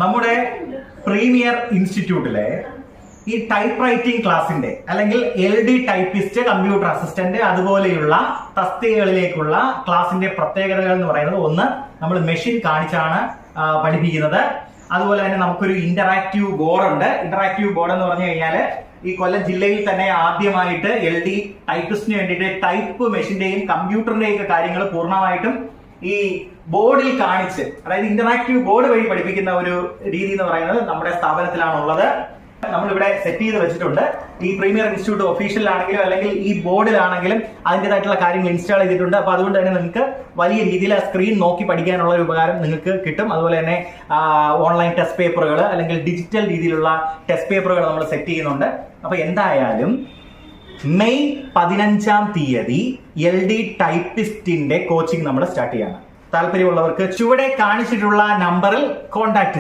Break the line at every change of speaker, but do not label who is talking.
നമ്മുടെ പ്രീമിയർ ഇൻസ്റ്റിറ്റ്യൂട്ടിലെ ഈ ടൈപ്പ് റൈറ്റിംഗ് ക്ലാസിന്റെ അല്ലെങ്കിൽ LD ടൈപ്പിസ്റ്റ്, കമ്പ്യൂട്ടർ അസിസ്റ്റന്റ് അതുപോലെയുള്ള തസ്തികകളിലേക്കുള്ള ക്ലാസിന്റെ പ്രത്യേകതകൾ എന്ന് പറയുന്നത്, ഒന്ന്, നമ്മൾ മെഷീൻ കാണിച്ചാണ് പഠിപ്പിക്കുന്നത്. അതുപോലെ തന്നെ നമുക്കൊരു ഇന്ററാക്റ്റീവ് ബോർഡ് ഉണ്ട്. ഇന്ററാക്റ്റീവ് ബോർഡ് എന്ന് പറഞ്ഞു കഴിഞ്ഞാൽ ഈ കൊല്ലം ജില്ലയിൽ തന്നെ ആദ്യമായിട്ട് LD ടൈപ്പിസ്റ്റിന് വേണ്ടിയിട്ട് ടൈപ്പ് മെഷീന്റെയും കമ്പ്യൂട്ടറിന്റെയും ഒക്കെ കാര്യങ്ങൾ പൂർണ്ണമായിട്ടും ഈ ബോർഡിൽ കാണിച്ച്, അതായത് ഇന്ററാക്റ്റീവ് ബോർഡ് വഴി പഠിപ്പിക്കുന്ന ഒരു രീതി എന്ന് പറയുന്നത് നമ്മുടെ സ്ഥാപനത്തിലാണുള്ളത്. നമ്മളിവിടെ സെറ്റ് ചെയ്ത് വെച്ചിട്ടുണ്ട്. ഈ പ്രീമിയർ ഇൻസ്റ്റിറ്റ്യൂട്ട് ഒഫീഷ്യലാണെങ്കിലും അല്ലെങ്കിൽ ഈ ബോർഡിലാണെങ്കിലും അതിൻ്റെതായിട്ടുള്ള കാര്യങ്ങൾ ഇൻസ്റ്റാൾ ചെയ്തിട്ടുണ്ട്. അപ്പൊ അതുകൊണ്ട് തന്നെ നിങ്ങൾക്ക് വലിയ രീതിയിൽ ആ സ്ക്രീൻ നോക്കി പഠിക്കാനുള്ള ഒരു ഉപകാരം നിങ്ങൾക്ക് കിട്ടും. അതുപോലെ തന്നെ ഓൺലൈൻ ടെസ്റ്റ് പേപ്പറുകൾ അല്ലെങ്കിൽ ഡിജിറ്റൽ രീതിയിലുള്ള ടെസ്റ്റ് പേപ്പറുകൾ നമ്മൾ സെറ്റ് ചെയ്യുന്നുണ്ട്. അപ്പൊ എന്തായാലും മെയ് 15-ാം തീയതി LD ടൈപ്പിസ്റ്റിന്റെ കോച്ചിങ് നമ്മൾ സ്റ്റാർട്ട് ചെയ്യാണ്. താല്പര്യമുള്ളവർക്ക് ചുവടെ കാണിച്ചിട്ടുള്ള നമ്പറിൽ കോൺടാക്ട്